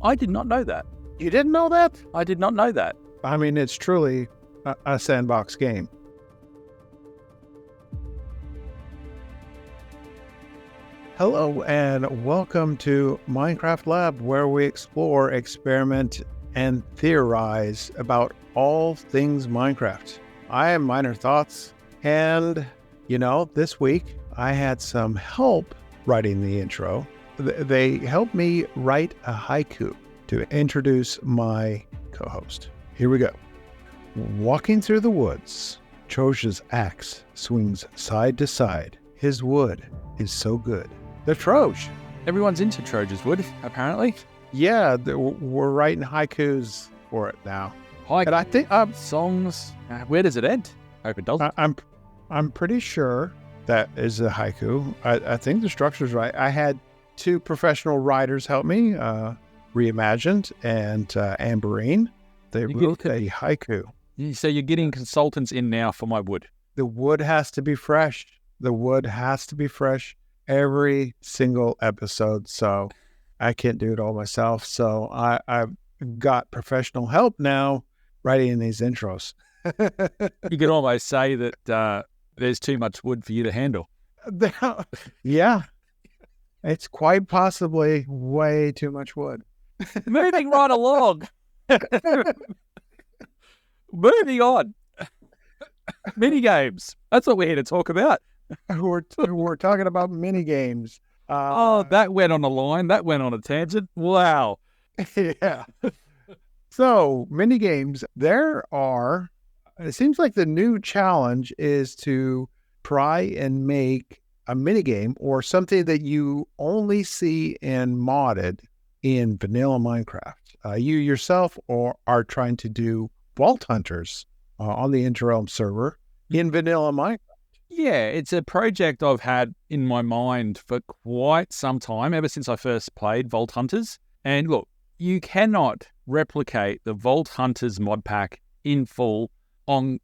I did not know that. You didn't know that? I did not know that. I mean, it's truly a sandbox game. Hello and welcome to Minecraft Lab, where we explore, experiment, and theorize about all things Minecraft. I am Minor Thoughts, and this week I had some help writing the intro. They helped me write a haiku to introduce my co-host. Here we go. Walking through the woods, Troj's axe swings side to side. His wood is so good. The Troj. Everyone's into Troja's wood, apparently. Yeah, we're writing haikus for it now. Haiku, and I think songs. Where does it end? Hope it doesn't. I'm pretty sure that is a haiku. I think the structure's right. I had two professional writers help me, Reimagined and Amberine. They wrote a haiku. So you're getting consultants in now for my wood. The wood has to be fresh. The wood has to be fresh every single episode. So I can't do it all myself. So I've got professional help now writing these intros. You could almost say that there's too much wood for you to handle. Yeah. It's quite possibly way too much wood. Moving right along. Moving on. Minigames. That's what we're here to talk about. We're talking about minigames. That went on a line. That went on a tangent. Wow. Yeah. So, minigames, it seems like the new challenge is to try and make a minigame or something that you only see in modded in vanilla Minecraft. You yourself are trying to do Vault Hunters on the Interrealm server in vanilla Minecraft. Yeah, it's a project I've had in my mind for quite some time, ever since I first played Vault Hunters. And look, you cannot replicate the Vault Hunters mod pack in full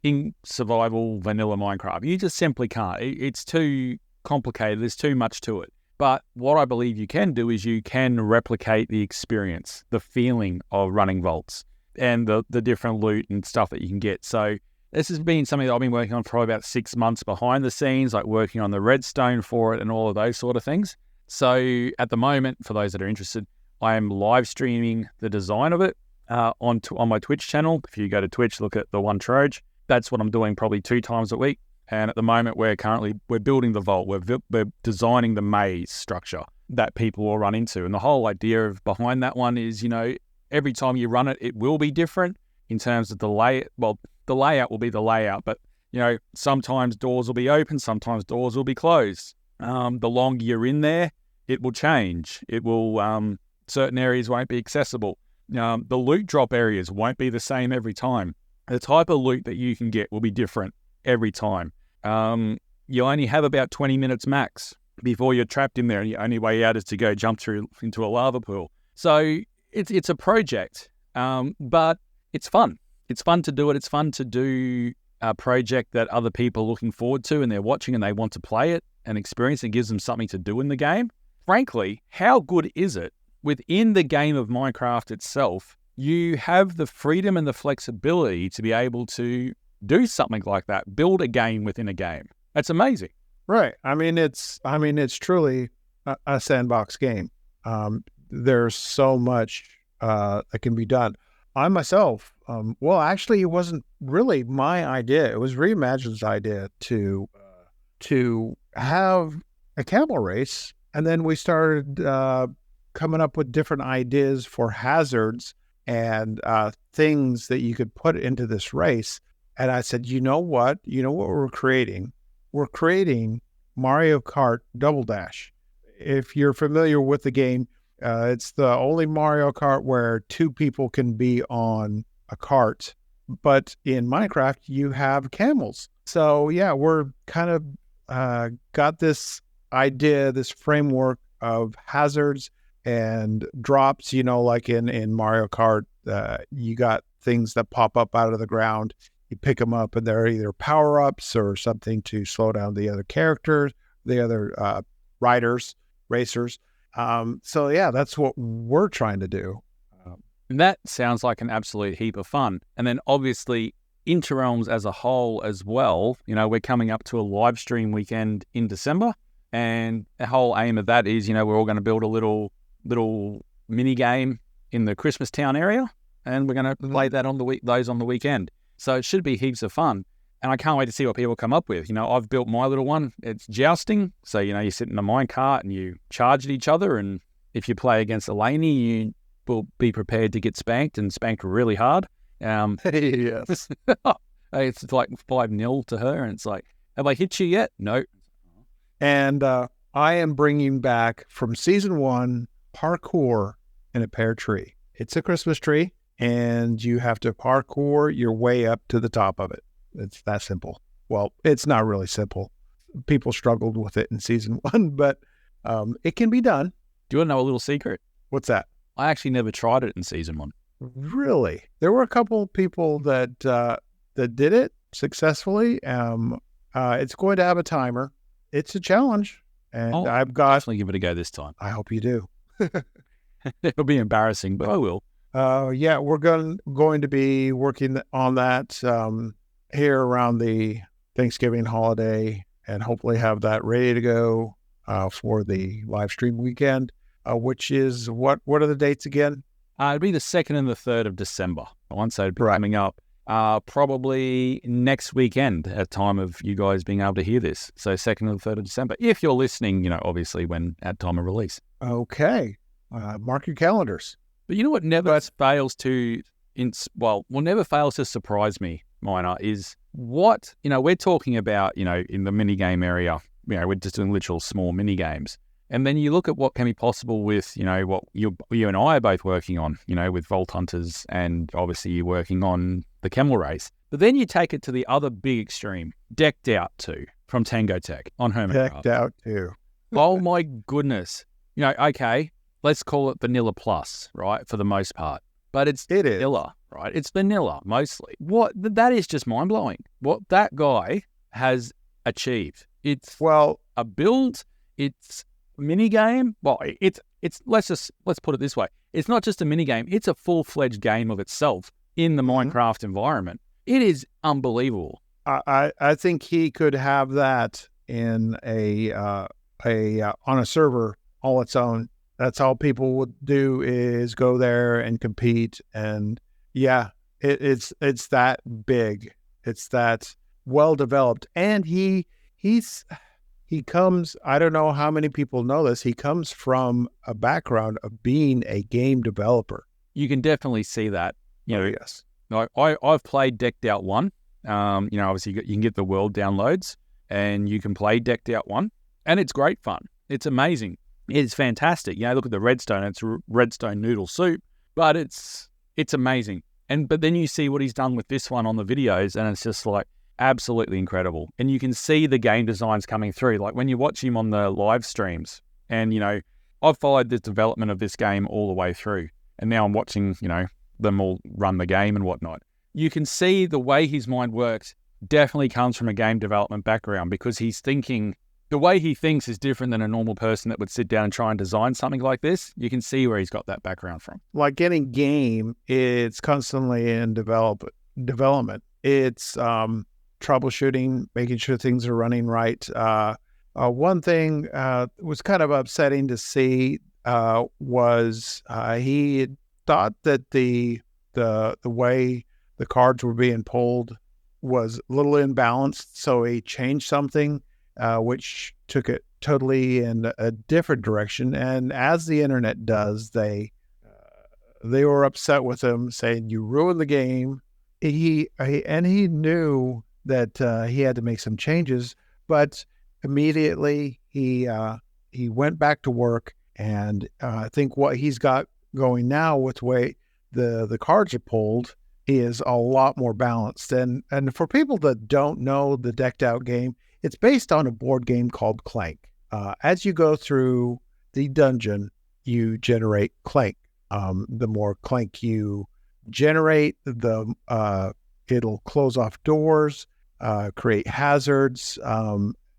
in survival vanilla Minecraft. You just simply can't. It's too complicated. There's too much to it. But what I believe you can do is you can replicate the experience, the feeling of running vaults and the different loot and stuff that you can get. So this has been something that I've been working on for about 6 months behind the scenes, like working on the redstone for it and all of those sort of things. So at the moment, for those that are interested, I am live streaming the design of it on my Twitch channel. If you go to Twitch, look at the One Troj. That's what I'm doing probably 2 times a week. And at the moment, we're building the vault. We're designing the maze structure that people will run into. And the whole idea behind that one is, every time you run it, it will be different in terms of the layout. Well, the layout will be the layout, but, sometimes doors will be open, sometimes doors will be closed. The longer you're in there, it will change. It will, certain areas won't be accessible. The loot drop areas won't be the same every time. The type of loot that you can get will be different every time. You only have about 20 minutes max before you're trapped in there, and the only way out is to go jump through into a lava pool. So it's a project, but it's fun. It's fun to do it. It's fun to do a project that other people are looking forward to, and they're watching and they want to play it and experience. It gives them something to do in the game. Frankly, how good is it within the game of Minecraft itself? You have the freedom and the flexibility to be able to do something like that, build a game within a game. That's amazing. Right. I mean, it's truly a sandbox game. There's so much that can be done. I myself, actually, it wasn't really my idea. It was Reimagined's idea to have a camel race. And then we started coming up with different ideas for hazards and things that you could put into this race. And I said, you know what we're creating? We're creating Mario Kart Double Dash. If you're familiar with the game, it's the only Mario Kart where 2 people can be on a cart. But in Minecraft, you have camels. So yeah, we're kind of got this idea, this framework of hazards and drops, like in Mario Kart, you got things that pop up out of the ground. You pick them up and they're either power-ups or something to slow down the other characters, the other riders, racers. So yeah, that's what we're trying to do. And that sounds like an absolute heap of fun. And then obviously Interrealms as a whole as well, we're coming up to a live stream weekend in December. And the whole aim of that is, we're all going to build a little mini game in the Christmas town area. And we're going to play that on the weekend. So it should be heaps of fun. And I can't wait to see what people come up with. I've built my little one. It's jousting. So, you sit in a minecart and you charge at each other. And if you play against a laney, you will be prepared to get spanked and spanked really hard. Yes. It's like 5-0 to her. And it's like, have I hit you yet? No. And I am bringing back from season 1 parkour in a pear tree. It's a Christmas tree, and you have to parkour your way up to the top of it. It's that simple. Well, it's not really simple. People struggled with it in season 1, but it can be done. Do you want to know a little secret? What's that? I actually never tried it in season 1. Really? There were a couple people that did it successfully. It's going to have a timer. It's a challenge, and I've got. Definitely give it a go this time. I hope you do. It'll be embarrassing, but I will. Yeah, we're going to be working on that here around the Thanksgiving holiday, and hopefully have that ready to go for the live stream weekend, which is what are the dates again? It'd be the 2nd and the 3rd of December. So it'd be coming up probably next weekend at time of you guys being able to hear this. So 2nd and the 3rd of December, if you're listening, obviously when at time of release. Okay. Mark your calendars. But you know what never fails to surprise me, Minor, is what, we're talking about, in the mini game area, we're just doing literal small mini games. And then you look at what can be possible with, what you and I are both working on, with Vault Hunters, and obviously you're working on the Camel Race. But then you take it to the other big extreme, Decked Out 2 from Tango Tek on Hermitcraft. Decked Out 2. Oh my goodness. Okay, let's call it vanilla plus, right, for the most part. But it's vanilla, right? It's vanilla mostly. That is just mind-blowing. What that guy has achieved. It's a build, it's mini game. Well, it's let's put it this way. It's not just a mini game, it's a full-fledged game of itself in the Minecraft environment. It is unbelievable. I think he could have that in on a server all its own. That's all people would do is go there and compete. And yeah, it's that big. It's that well developed. And he comes, I don't know how many people know this, he comes from a background of being a game developer. You can definitely see that. Yes. I've played Decked Out 1. Obviously you can get the world downloads and you can play Decked Out 1. And it's great fun. It's amazing. It's fantastic. Look at the redstone. It's redstone noodle soup, but it's amazing. But then you see what he's done with this one on the videos, and it's just like absolutely incredible. And you can see the game designs coming through. Like when you watch him on the live streams, and I've followed the development of this game all the way through, and now I'm watching them all run the game and whatnot. You can see the way his mind works definitely comes from a game development background, because he's thinking. The way he thinks is different than a normal person that would sit down and try and design something like this. You can see where he's got that background from. Like any game, it's constantly in development. It's troubleshooting, making sure things are running right. One thing was kind of upsetting to see was he thought that the way the cards were being pulled was a little imbalanced, so he changed something. Which took it totally in a different direction. And as the internet does, they were upset with him, saying, "You ruined the game." He knew that he had to make some changes, but immediately he went back to work. And I think what he's got going now with the way the cards are pulled is a lot more balanced. And for people that don't know the Decked Out game, it's based on a board game called Clank. As you go through the dungeon, you generate Clank. The more Clank you generate, it'll close off doors, create hazards.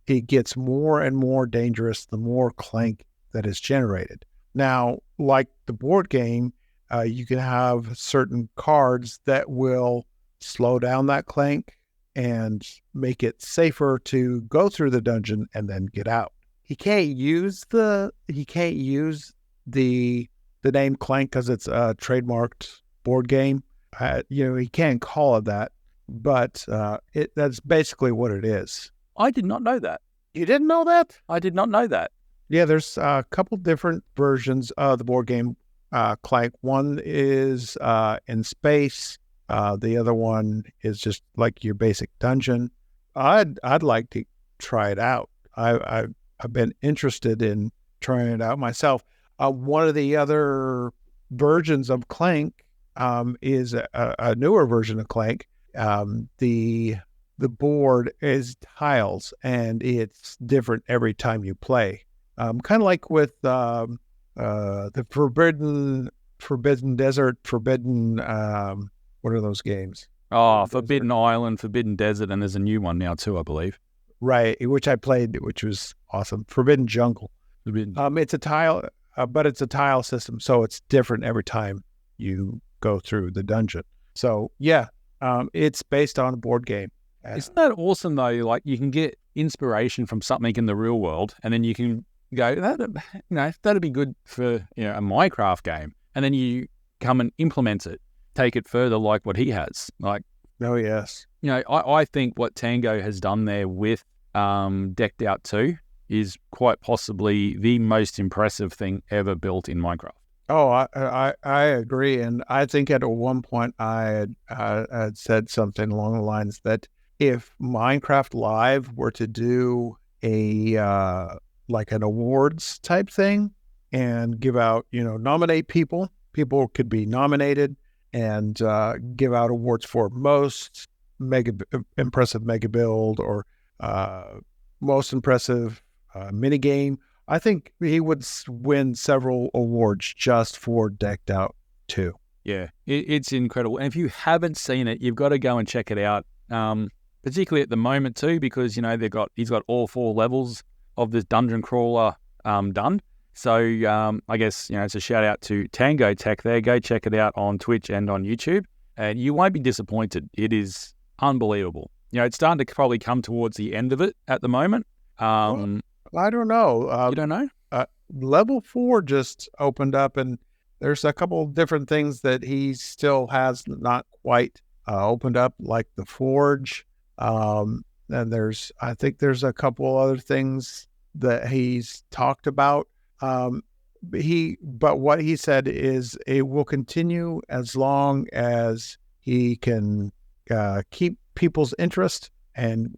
It gets more and more dangerous the more Clank that is generated. Now, like the board game, you can have certain cards that will slow down that clank and make it safer to go through the dungeon and then get out. He can't use the name Clank because it's a trademarked board game. He can't call it that, but that's basically what it is. I did not know that. You didn't know that? I did not know that. Yeah, there's a couple different versions of the board game Clank. One is in space. The other one is just like your basic dungeon. I'd like to try it out. I've been interested in trying it out myself. One of the other versions of Clank is a newer version of Clank. The board is tiles, and it's different every time you play. Kind of like with the Forbidden Desert, what are those games? Oh, Forbidden Island, Forbidden Desert, and there's a new one now too, I believe. Right, which I played, which was awesome. Forbidden Jungle. It's a tile, but it's a tile system, so it's different every time you go through the dungeon. So yeah, it's based on a board game. Isn't that awesome though? Like you can get inspiration from something in the real world, and then you can go, that'd be good for a Minecraft game, and then come and implement it, take it further, like what he has. Like, oh yes, I think what Tango has done there with Decked Out 2 is quite possibly the most impressive thing ever built in Minecraft. Oh, I agree, and I think at one point I had said something along the lines that if Minecraft Live were to do a like an awards type thing and give out, nominate people could be nominated and give out awards for most impressive mega build or most impressive minigame. I think he would win several awards just for Decked Out 2. Yeah, it's incredible. And if you haven't seen it, you've got to go and check it out. Particularly at the moment too, because he's got all 4 levels of this dungeon crawler done. So I guess it's a shout out to Tango Tek there. Go check it out on Twitch and on YouTube, and you won't be disappointed. It is unbelievable. It's starting to probably come towards the end of it at the moment. Well, I don't know. You don't know? Level 4 just opened up, and there's a couple of different things that he still has not quite opened up, like the Forge. And I think there's a couple other things that he's talked about. But what he said is it will continue as long as he can keep people's interest and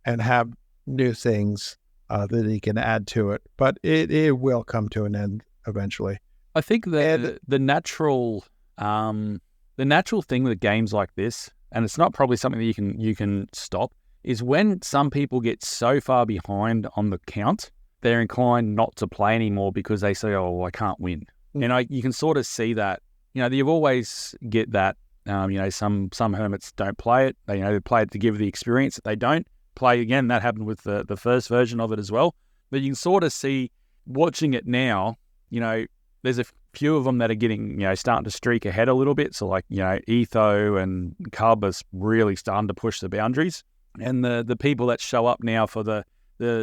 have new things that he can add to it. But it will come to an end eventually. I think that the natural thing with games like this, and it's not probably something that you can stop, is when some people get so far behind on the count, they're inclined not to play anymore because they say, "Oh, I can't win." You can sort of see that. You always get that. Some hermits don't play it. They play it to give the experience that they don't play. Again, that happened with the first version of it as well. But you can sort of see, watching it now, there's a few of them that are getting, starting to streak ahead a little bit. So like, Etho and Cub is really starting to push the boundaries. And the people that show up now for the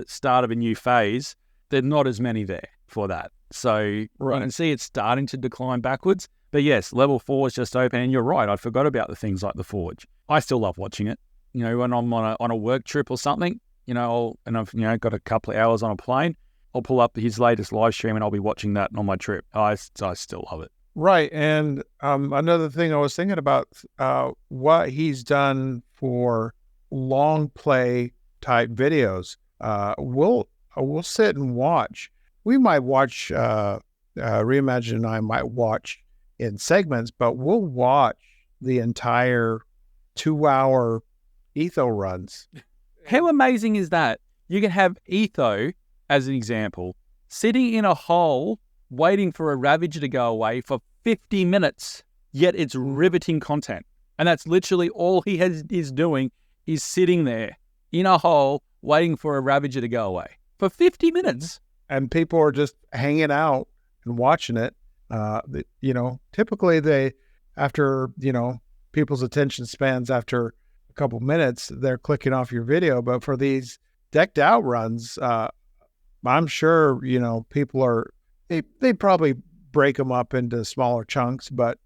start of a new phase, there's not as many there for that. So you can see it's starting to decline backwards. But yes, level 4 is just open. And you're right, I forgot about the things like the Forge. I still love watching it. When I'm on a work trip or something, and I've got a couple of hours on a plane, I'll pull up his latest live stream and I'll be watching that on my trip. I still love it. Right. And another thing I was thinking about, what he's done for long play type videos. We'll sit and watch. We might watch, Reimagine and I might watch in segments, but we'll watch the entire 2-hour Etho runs. How amazing is that? You can have Etho, as an example, sitting in a hole waiting for a Ravager to go away for 50 minutes, yet it's riveting content. And that's literally all he is doing, is sitting there in a hole waiting for a Ravager to go away for 50 minutes. And people are just hanging out and watching it. Typically after, people's attention spans after a couple minutes, they're clicking off your video. But for these decked out runs, I'm sure, people they probably break them up into smaller chunks, but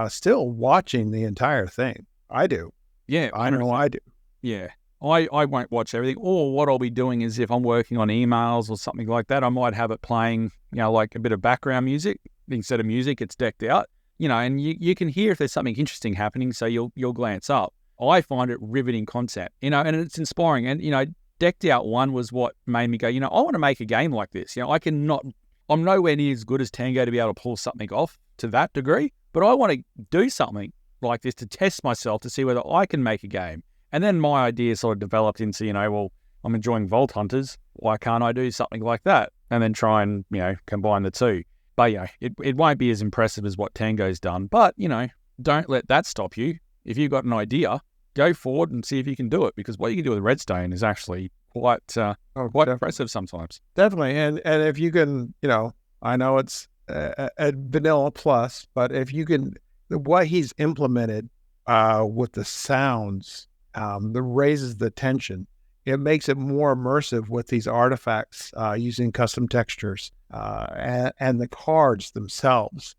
still watching the entire thing. I do. Yeah, I know I do. Yeah. I won't watch everything. Or what I'll be doing is if I'm working on emails or something like that, I might have it playing, like a bit of background music. Instead of music, it's decked out, and you can hear if there's something interesting happening, so you'll glance up. I find it riveting content, and it's inspiring. And, decked out one was what made me go, I want to make a game like this. I'm nowhere near as good as Tango to be able to pull something off to that degree, but I want to do something like this to test myself to see whether I can make a game. And then my idea sort of developed into, well, I'm enjoying Vault Hunters. Why can't I do something like that? And then try and, combine the two. But, it won't be as impressive as what Tango's done. But, don't let that stop you. If you've got an idea, go forward and see if you can do it. Because what you can do with Redstone is actually quite impressive sometimes. Definitely. And if you can, I know it's a vanilla plus, but if you can, what he's implemented with the sounds, that raises the tension. It makes it more immersive with these artifacts using custom textures and the cards themselves.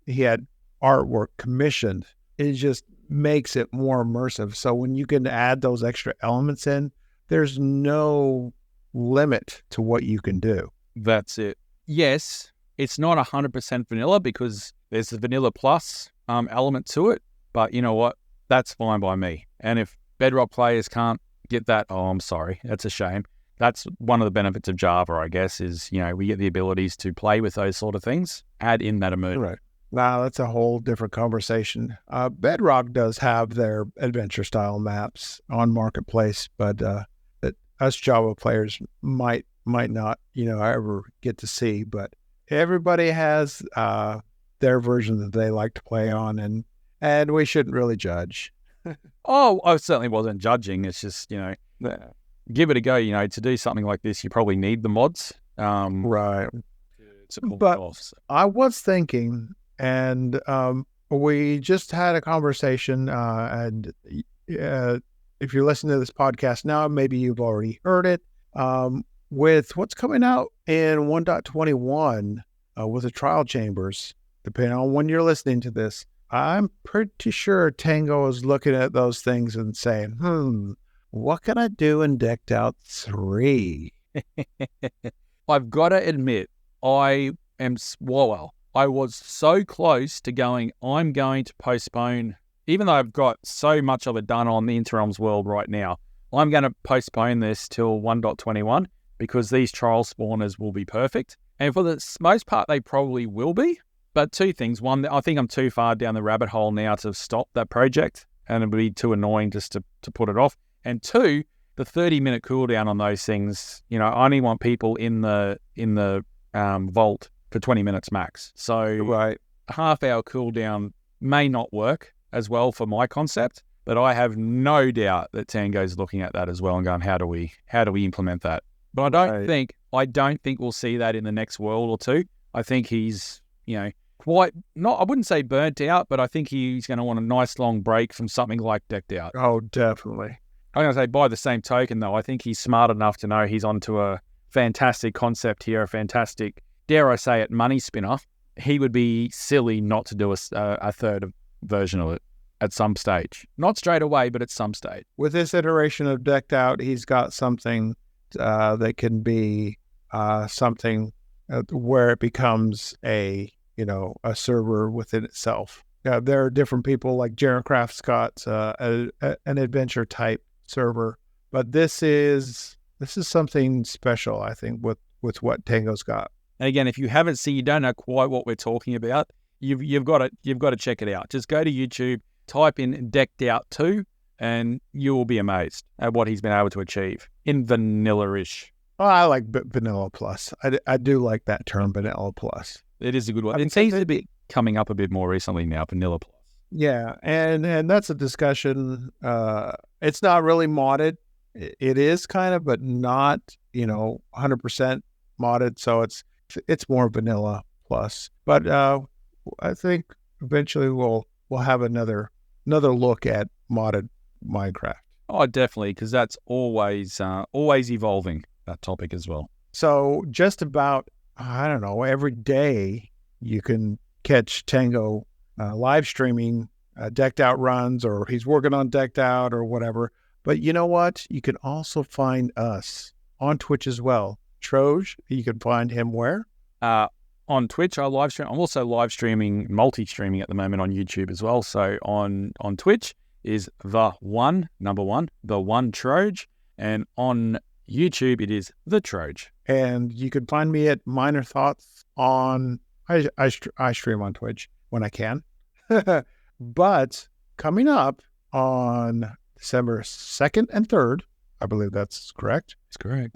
He had artwork commissioned. It just makes it more immersive. So when you can add those extra elements in, there's no limit to what you can do. That's it. Yes, it's not 100% vanilla because there's the vanilla plus element to it. But you know what? That's fine by me. And if Bedrock players can't get that, I'm sorry. That's a shame. That's one of the benefits of Java, I guess, is, we get the abilities to play with those sort of things, add in that immersion. Right. Now, that's a whole different conversation. Bedrock does have their adventure style maps on Marketplace, but that us Java players might not, ever get to see. But everybody has their version that they like to play on, and we shouldn't really judge. Oh, I certainly wasn't judging. It's just, give it a go. To do something like this, you probably need the mods. Right. To pull But it off, so. I was thinking, and we just had a conversation, and if you're listening to this podcast now, maybe you've already heard it, with what's coming out in 1.21 with the trial chambers, depending on when you're listening to this. I'm pretty sure Tango is looking at those things and saying, what can I do in Decked Out 3? I've got to admit, I was so close to going, I'm going to postpone, even though I've got so much of it done on the Interrealms world right now, I'm going to postpone this till 1.21 because these trial spawners will be perfect. And for the most part, they probably will be. But two things. One, I think I'm too far down the rabbit hole now to stop that project, and it would be too annoying just to put it off. And two, the 30-minute cooldown on those things, I only want people in the vault for 20 minutes max. So Right. a half-hour cooldown may not work as well for my concept, but I have no doubt that Tango's looking at that as well and going, how do we implement that? But I don't think we'll see that in the next world or two. I think he's, quite not, I wouldn't say burnt out, but I think he's going to want a nice long break from something like Decked Out. Oh, definitely. I'm going to say by the same token, though, I think he's smart enough to know he's onto a fantastic concept here, a fantastic, dare I say it, money spinner. He would be silly not to do a third version of it at some stage. Not straight away, but at some stage. With this iteration of Decked Out, he's got something that can be something where it becomes a server within itself. There are different people like Jeracraft's got an adventure type server, but this is something special, I think, with what Tango's got. And again, if you haven't seen, you don't know quite what we're talking about, you've got to check it out. Just go to YouTube, type in Decked Out 2, and you will be amazed at what he's been able to achieve in vanilla-ish. Oh, I like Vanilla Plus. I do like that term, Vanilla Plus. It is a good one. It seems to be coming up a bit more recently now, Vanilla Plus. Yeah, and that's a discussion. It's not really modded. It is kind of, but not 100% modded. So it's more Vanilla plus. But I think eventually we'll have another look at modded Minecraft. Oh, definitely, because that's always evolving, that topic as well. So just about, I don't know, every day you can catch Tango live streaming decked out runs, or he's working on decked out or whatever. But you know what? You can also find us on Twitch as well. Troj, you can find him where? On Twitch, I live stream. I'm also live streaming, multi-streaming at the moment on YouTube as well. So on Twitch is the one Troj, and on YouTube it is the Troj. And you can find me at Minor Thoughts on. I stream on Twitch when I can, but coming up on December 2nd and 3rd, I believe that's correct. That's correct.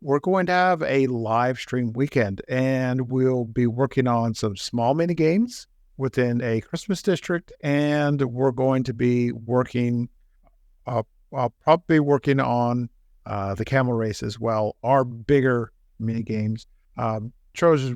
We're going to have a live stream weekend, and we'll be working on some small mini games within a Christmas district, and we're going to be working. I'll probably be working on the camel race as well. Our bigger mini games. Troj has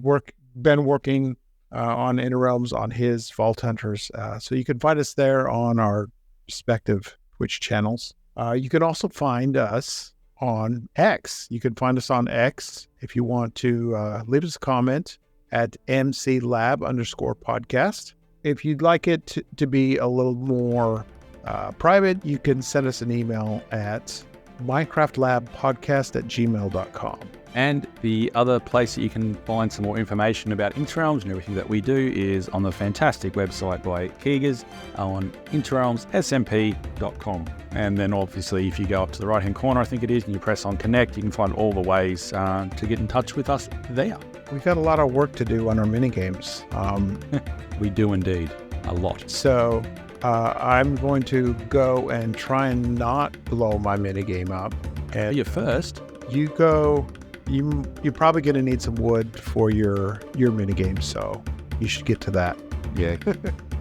been working on Interrealms on his Vault Hunters, so you can find us there on our respective Twitch channels. You can also find us on X. You can find us on X if you want to leave us a comment at mclab_podcast. If you'd like it to be a little more private, you can send us an email at minecraftlabpodcast@gmail.com. And the other place that you can find some more information about Interrealms and everything that we do is on the fantastic website by Keegers on interrealmssmp.com. And then obviously if you go up to the right hand corner, I think it is, and you press on connect, you can find all the ways to get in touch with us there. We've got a lot of work to do on our mini games. We do indeed, a lot. So I'm going to go and try and not blow my mini game up. And you first. You go. You're probably going to need some wood for your mini game, so you should get to that. Yeah,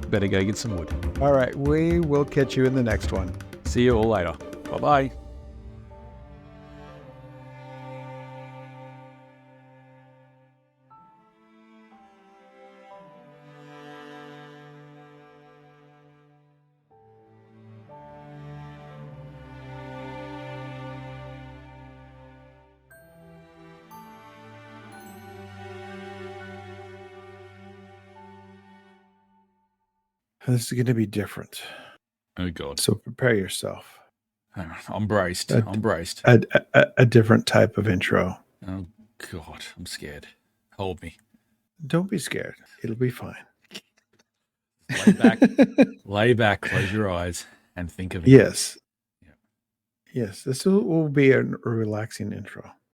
better go get some wood. All right, we will catch you in the next one. See you all later. Bye-bye. This is going to be different. Oh, God. So prepare yourself. I'm braced. I'm braced. A different type of intro. Oh, God. I'm scared. Hold me. Don't be scared. It'll be fine. Lay back, close your eyes, and think of it. Yes. Yeah. Yes, this will be a relaxing intro.